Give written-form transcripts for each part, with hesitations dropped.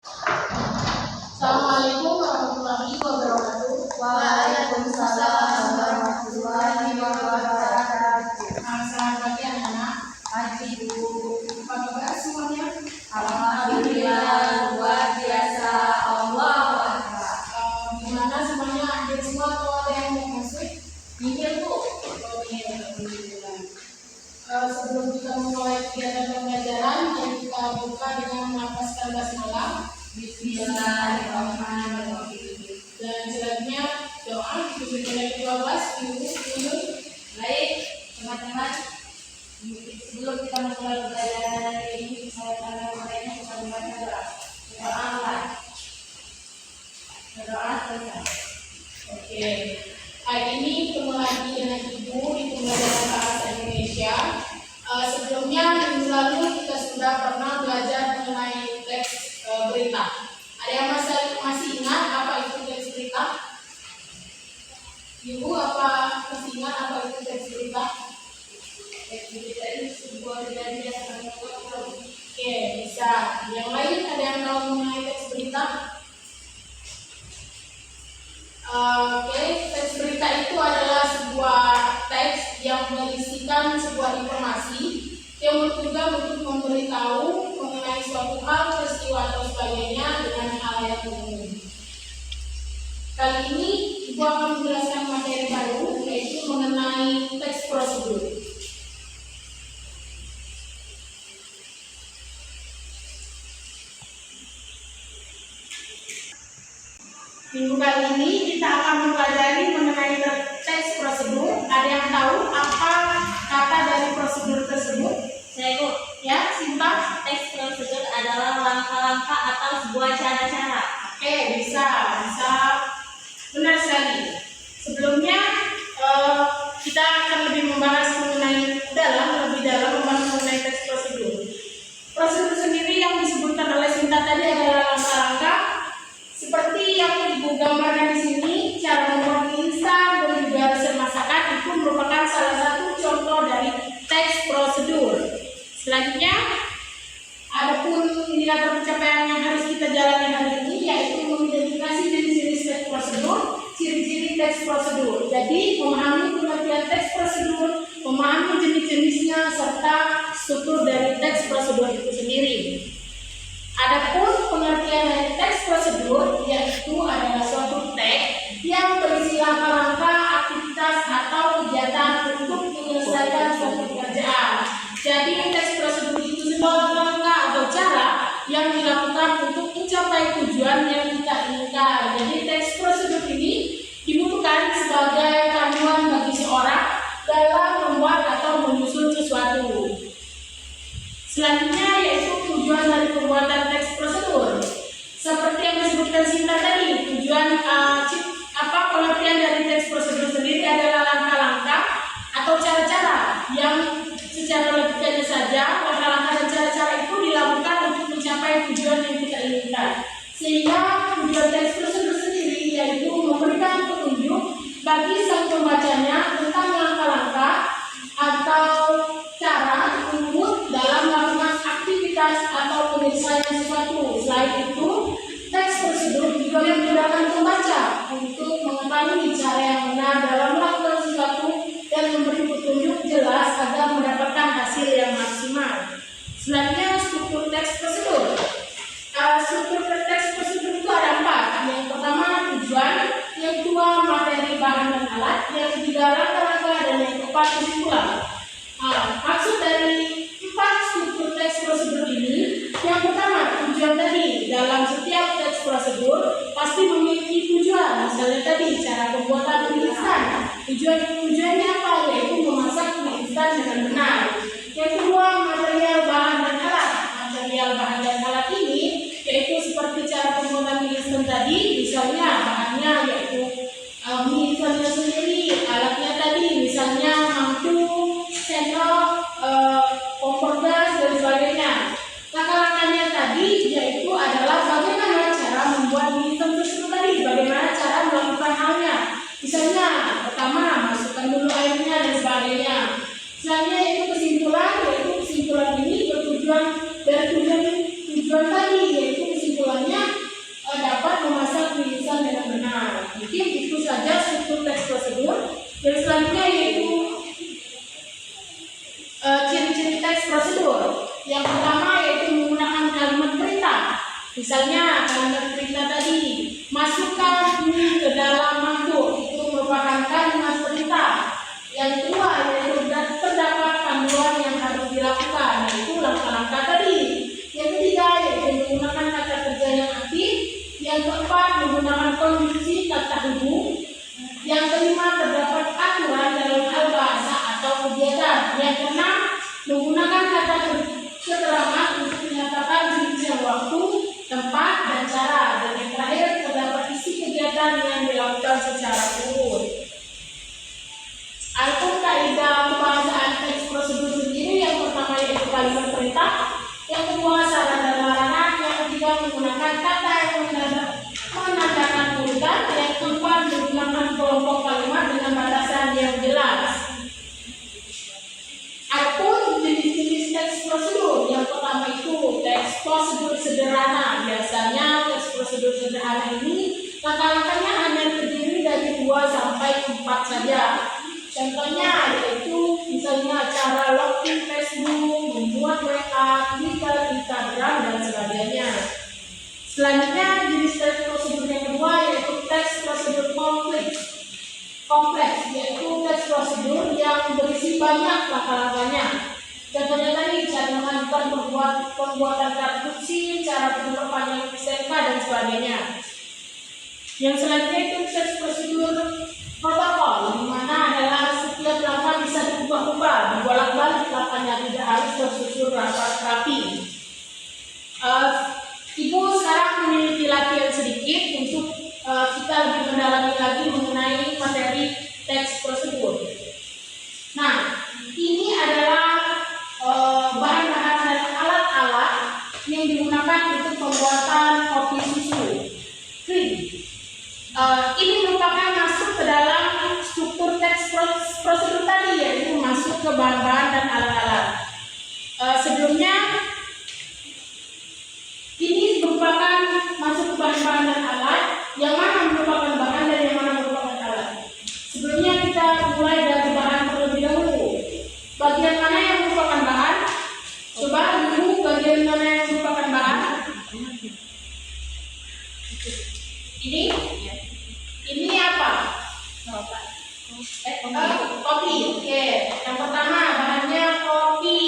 Assalamualaikum warahmatullahi wabarakatuh. Waalaikumsalam warahmatullahi wabarakatuh. Selamat pagi anak-anak. Pagi Bu. Apa kabar semuanya? Alhamdulillah luar biasa. Allahu Akbar. Gimana semuanya? Hadir semua atau ada yang mau masuk? Nihil Bu. Oke, alhamdulillah. Sebelum kita memulai kegiatan pembelajaran, yang kita buka dengan melafazkan basmalah. Bismillahirrahmanirrahim. Dan selanjutnya doa di ayat 12 dulu. Baik teman-teman, sebelum kita memulai pembelajaran hari ini, saya akan memulainya kita membaca doa. Doa selesai. Oke. Hari ini ketemu lagi dengan Ibu di pembelajaran bahasa Indonesia. Sebelumnya minggu lalu kita sudah pernah belajar mengenai teks berita. Ada yang masih ingat apa itu teks berita? Ibu masih ingat apa itu teks berita? Teks berita ini sebuah kejadian yang terjadi. Oke, bisa. Yang lain ada yang tahu mengenai teks berita? Oke, teks berita itu adalah sebuah teks yang berisikan sebuah informasi yang bertujuan untuk memberitahu mengenai suatu hal, peristiwa atau sebagainya dengan hal yang umum. Kali ini Ibu akan menjelaskan materi baru, yaitu mengenai teks prosedur. Minggu kali ini kita akan mempelajari mengenai teks prosedur. Ada yang tahu apa kata dari prosedur tersebut? Saya Bu. Ya, Sinta. Teks prosedur adalah langkah-langkah atau sebuah cara-cara. Oke, bisa. Benar sekali. Sebelumnya kita akan lebih membahas lebih dalam membahas mengenai teks prosedur. Prosedur sendiri yang disebutkan oleh Sinta tadi adalah langkah-langkah seperti yang Ibu gambarkan di sini. Cara membuat mie instan dan juga resep masakan itu merupakan salah satu contoh dari teks prosedur. Selanjutnya, adapun indikator pencapaian yang harus kita jalani hari ini yaitu mengidentifikasi jenis-jenis teks prosedur, ciri-ciri teks prosedur. Jadi, memahami pengertian teks prosedur, memahami jenis-jenisnya serta struktur dari teks prosedur itu sendiri. Adapun pengertian dari teks prosedur yaitu adalah suatu teks yang berisi langkah-langkah, aktivitas atau kegiatan untuk menyelesaikan suatu pekerjaan. Jadi teks prosedur itu sebuah langkah atau cara yang dilakukan untuk mencapai tujuan yang kita inginkan. Jadi teks prosedur ini dibutuhkan sebagai panduan bagi seorang dalam membuat atau menyusun sesuatu. Selanjutnya yaitu tujuan dari pembuatan teks prosedur. Seperti yang disebutkan Sinta tadi, tujuan pengertian dari teks prosedur sendiri adalah langkah-langkah atau cara-cara yang secara logikanya saja langkah-langkah dan cara-cara itu dilakukan untuk mencapai tujuan yang kita inginkan. Sehingga tujuan teks prosedur sendiri yaitu memberikan petunjuk bagi sang pembacanya tentang langkah-langkah atau cara umum dalam melakukan aktivitas atau penyelesaian sesuatu. Selain itu, teks prosedur juga memudahkan pembaca untuk mengetahui cara yang benar dalam melakukan sesuatu dan memberi petunjuk jelas agar mendapatkan hasil yang maksimal. Selanjutnya, struktur teks prosedur. Struktur teks prosedur itu ada 4. Yang pertama tujuan, yang kedua materi, bahan dan alat, yang ketiga langkah-langkah, dan yang keempat kesimpulan. Maksud dari 4 struktur teks prosedur ini, yang pertama tujuan tadi. Dalam setiap teks prosedur pasti memiliki tujuan. Misalnya tadi cara pembuatan mie instan. Tujuannya apa? Yaitu memasak mie instan dengan benar. Yang kedua material, bahan dan alat. Material, bahan dan alat ini yaitu seperti cara pembuatan mie instan tadi. Misalnya bahannya yaitu mie instannya sendiri. Alatnya tadi misalnya mangkuk, sendok, kompor gas dan sebagainya. Langkah-langkahnya tadi yaitu adalah bagaimana cara membuat mie instan tersebut tadi, bagaimana cara melakukan halnya. Misalnya pertama masukkan dulu airnya dan sebagainya. Selanjutnya yaitu kesimpulan ini bertujuan dari tujuan tadi, yaitu kesimpulannya Yang pertama yaitu menggunakan kalimat perintah. Misalnya kalimat perintah tadi, masukkan mie ke dalam mangkuk, itu merupakan kalimat perintah. Yang kedua yaitu terdapat panduan yang harus dilakukan, yaitu langkah-langkah tadi. Yang ketiga yaitu menggunakan kata kerja yang aktif. Yang keempat menggunakan konjungsi kata hubung. Yang kelima terdapat aturan dalam hal bahasa atau kegiatan. Yang keenam menggunakan kata keterangan untuk menyatakan rincian waktu, tempat, dan cara. Dan yang terakhir terdapat isi kegiatan yang dilakukan secara urut. Adapun kaidah pembahasan teks prosedur sendiri, yang pertama yaitu kalimat perintah, yang kedua syarat dan larangan, yang ketiga menggunakan kata yang menandakan urutan, yang keempat menggunakan kelompok kalimat dengan batasan yang jelas. Adapun jenis-jenis teks prosedur, yang pertama itu teks prosedur sederhana. Biasanya teks prosedur sederhana ini langkah-langkahnya hanya terdiri dari 2 sampai 4 saja. Contohnya yaitu misalnya cara login Facebook, membuat WA, Twitter, Instagram, dan sebagainya. Selanjutnya jenis teks prosedur yang kedua yaitu teks prosedur kompleks, yaitu teks prosedur yang berisi banyak langkah-langkahnya. Contohnya tadi cara mengajukan pembuatan kartu SIM, cara memperpanjang STNK, dan sebagainya. Yang selanjutnya itu teks prosedur protokol, di mana adalah setiap langkah bisa diubah-ubah, dibolak-balik langkahnya, tidak harus tersusun rapi. Ibu sekarang memiliki latihan sedikit untuk kita lebih mendalami lagi mengenai materi teks prosedur. Nah, ini adalah bahan-bahan dan alat-alat yang digunakan untuk pembuatan kopi susu krim. Ini merupakan masuk ke dalam struktur teks prosedur tadi, yaitu masuk ke bahan-bahan dan alat-alat. Sebelumnya ini merupakan masuk ke bahan-bahan dan alat, yang mana merupakan bahan dan yang mana merupakan alat. Sebelumnya kita mulai dari bahan terlebih dahulu. Bagian mana yang merupakan bahan? Coba dulu bagian mana yang merupakan bahan? Ini apa? Kopi. Oke. Yang pertama bahannya kopi.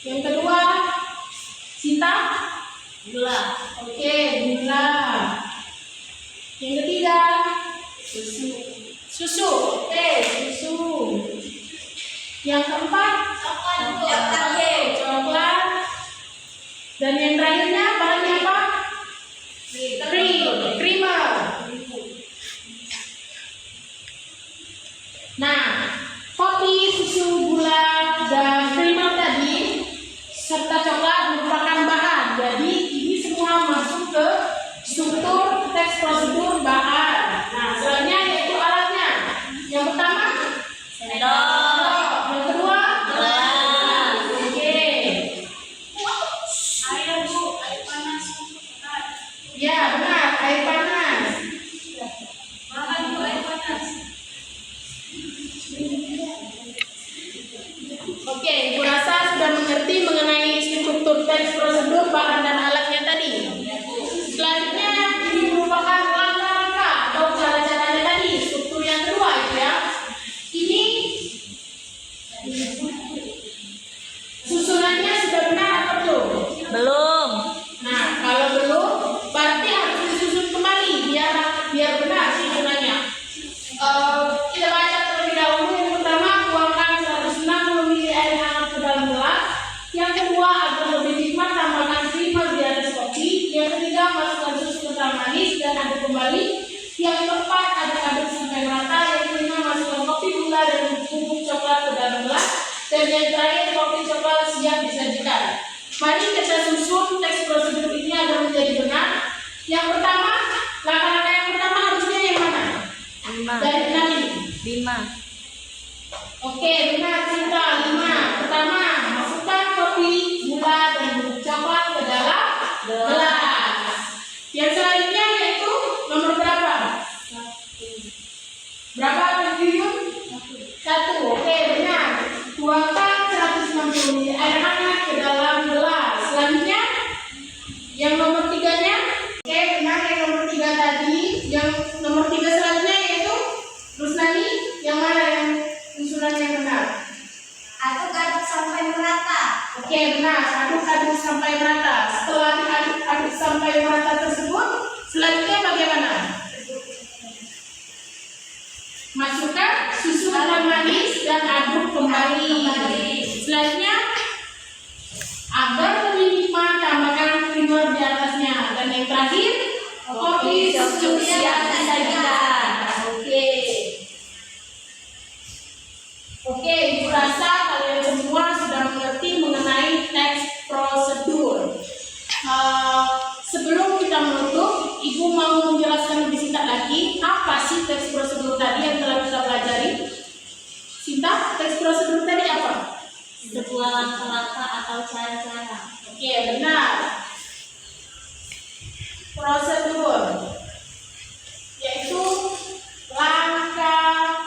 Yang kedua, Sinta? Gula. Oke, gula. Yang ketiga, susu. Oke, susu. Yang keempat, coklat. Dan yang terakhirnya bahannya apa? Creamer. Nah, kopi, susu, gula, dan creamer tadi serta coklat merupakan bahan. Jadi ini semua masuk ke struktur teks prosedur bahan. Nah, selanjutnya yaitu alatnya. Yang pertama, sendok. Yang kedua, gelas. Oke. Air panas. Ya, benar, air panas. Makan dulu air panas. Oke, Ibu rasa sudah mengerti mengenai struktur teks prosedur bahan dan alatnya tadi. Selanjutnya ini merupakan langkah-langkah atau cara-caranya tadi, struktur yang kedua itu ya. Ini susunannya sudah benar atau belum? Belum. Nah, kalau belum, berarti harus disusun kembali biar benar susunannya. Kita baca terlebih dahulu. Yang pertama, tuangkan 160 ml air hangat ke dalam gelas. Yang kedua, agar lebih nikmat, tambahkan creamer di atas kopi. Yang ketiga, masukkan susu kental manis dan aduk kembali. Yang keempat, aduk-aduk sampai rata. Yang kelima, masukkan kopi, gula, dan bubuk coklat ke dalam gelas. Dan yang terakhir, kopi coklat siap disajikan. Mari kita susun teks prosedur ini agar menjadi benar. Yang pertama, langkah-langkah yang pertama harusnya yang mana? 5. Dari 6 ini. 5. Oke, benar Cinta. 5. Pertama, masukkan kopi, gula, dan bubuk coklat ke dalam gelas. Yang selanjutnya yaitu nomor berapa? 1. Berapa Yuyun? 1. Oke, benar. Oke, benar. Aduk-aduk sampai merata. Setelah diaduk-aduk sampai merata tersebut, selanjutnya bagaimana? Masukkan susu kental manis dan aduk kembali. Selanjutnya, agar lebih nikmat, tambahkan creamer di atasnya. Dan yang terakhir, kopi susu siap disajikan. Oke, Ibu rasa kalian semua sudah mengerti mengenai teks prosedur. Sebelum kita menutup, Ibu mau menjelaskan lebih singkat lagi apa sih teks prosedur tadi yang telah kita pelajari? Sinta, teks prosedur tadi apa? Sebuah langkah-langkah atau cara-cara. Oke, benar. Prosedur yaitu langkah.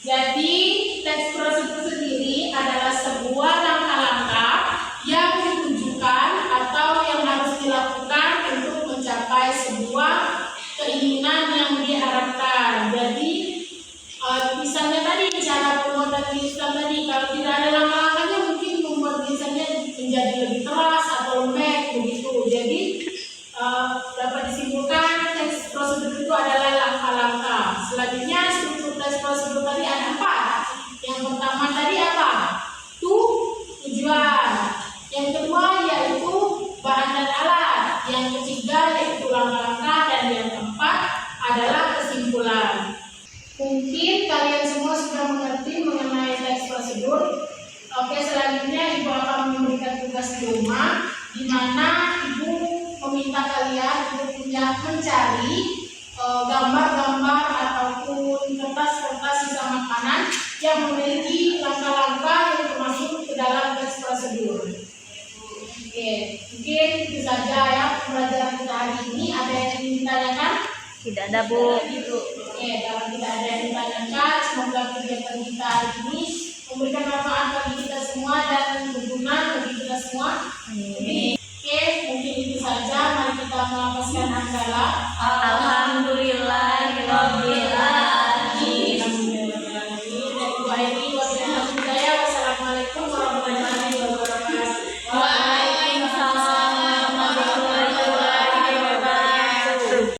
Jadi, teks prosedur sendiri adalah sebuah langkah-langkah yang ditunjukkan atau yang harus dilakukan untuk mencapai sebuah keinginan yang diharapkan. Jadi, misalnya tadi cara pembuatan tulisan tadi, kalau tidak ada langkah-langkahnya mungkin membuat tulisannya menjadi lebih keras atau lembek begitu. Jadi dapat disimpulkan teks prosedur itu adalah langkah-langkah. Selanjutnya struktur teks prosedur tadi ada 4. Yang pertama tadi apa? Tujuan. Yang kedua yaitu bahan dan alat. Yang ketiga yaitu langkah-langkah, dan yang keempat adalah kesimpulan. Mungkin kalian semua sudah mengerti mengenai teks prosedur. Oke, selanjutnya Ibu akan memberikan tugas di rumah, di mana Ibu meminta kalian untuk mencari gambar-gambar ataupun kertas-kertas sisa makanan yang memiliki langkah-langkah yang termasuk ke dalam teks prosedur. Oke, mungkin itu saja ya pembelajaran kita hari ini. Ada yang ingin ditanyakan? Tidak ada, Bu. Oke, kalau tidak ada yang ditanyakan, semoga kegiatan kita hari ini memberikan manfaat bagi kita semua dan berguna bagi kita semua. Amin.